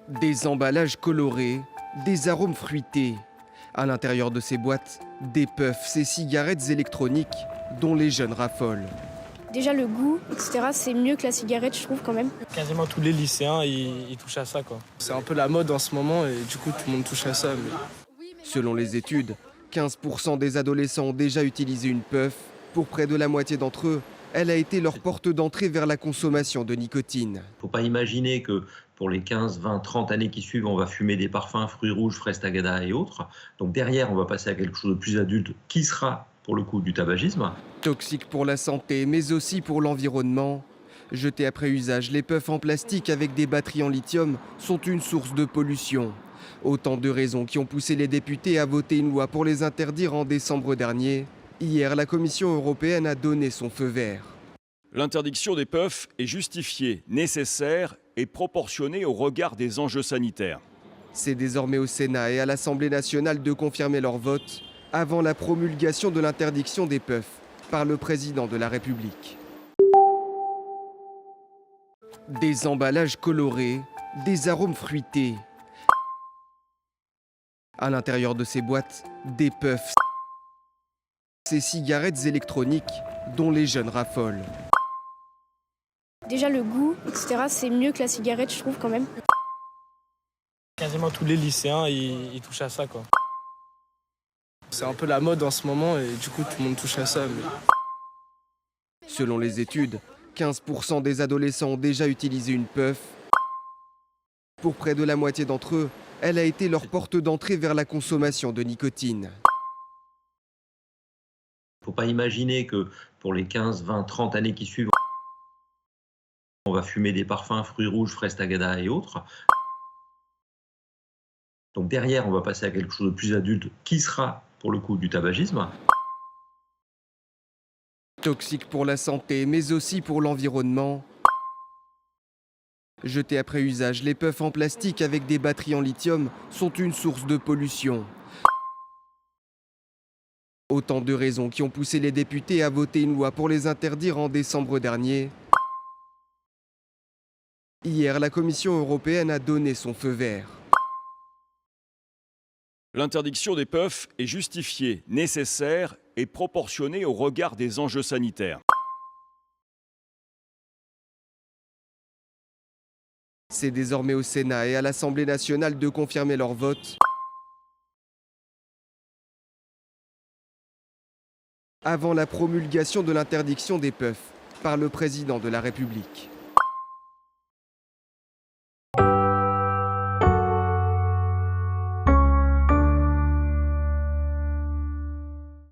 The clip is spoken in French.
Des emballages colorés, des arômes fruités. À l'intérieur de ces boîtes, des puffs, ces cigarettes électroniques dont les jeunes raffolent. Déjà le goût, etc., c'est mieux que la cigarette, je trouve quand même. Quasiment tous les lycéens, ils touchent à ça, quoi. C'est un peu la mode en ce moment et du coup tout le monde touche à ça. Selon les études, 15% des adolescents ont déjà utilisé une puff. Pour près de la moitié d'entre eux, elle a été leur porte d'entrée vers la consommation de nicotine. Il ne faut pas imaginer que pour les 15, 20, 30 années qui suivent, on va fumer des parfums, fruits rouges, fraises tagada et autres. Donc derrière, on va passer à quelque chose de plus adulte qui sera, pour le coup, du tabagisme. Toxiques pour la santé, mais aussi pour l'environnement. Jetés après usage, les puffs en plastique avec des batteries en lithium sont une source de pollution. Autant de raisons qui ont poussé les députés à voter une loi pour les interdire en décembre dernier. Hier, la Commission européenne a donné son feu vert. L'interdiction des puffs est justifiée, nécessaire et proportionnée au regard des enjeux sanitaires. C'est désormais au Sénat et à l'Assemblée nationale de confirmer leur vote avant la promulgation de l'interdiction des puffs par le président de la République. Des emballages colorés, des arômes fruités. À l'intérieur de ces boîtes, des puffs, ces cigarettes électroniques dont les jeunes raffolent. Déjà le goût, etc., c'est mieux que la cigarette, je trouve quand même. Quasiment tous les lycéens, ils touchent à ça, quoi. C'est un peu la mode en ce moment et du coup tout le monde touche à ça. Selon les études, 15% des adolescents ont déjà utilisé une puff. Pour près de la moitié d'entre eux, elle a été leur porte d'entrée vers la consommation de nicotine. Il ne faut pas imaginer que pour les 15, 20, 30 années qui suivent, on va fumer des parfums, fruits rouges, fraises tagada et autres. Donc derrière, on va passer à quelque chose de plus adulte qui sera, pour le coup, du tabagisme. Toxiques pour la santé, mais aussi pour l'environnement. Jetés après usage, les puffs en plastique avec des batteries en lithium sont une source de pollution. Autant de raisons qui ont poussé les députés à voter une loi pour les interdire en décembre dernier. Hier, la Commission européenne a donné son feu vert. L'interdiction des puffs est justifiée, nécessaire et proportionnée au regard des enjeux sanitaires. C'est désormais au Sénat et à l'Assemblée nationale de confirmer leur vote avant la promulgation de l'interdiction des puffs par le président de la République.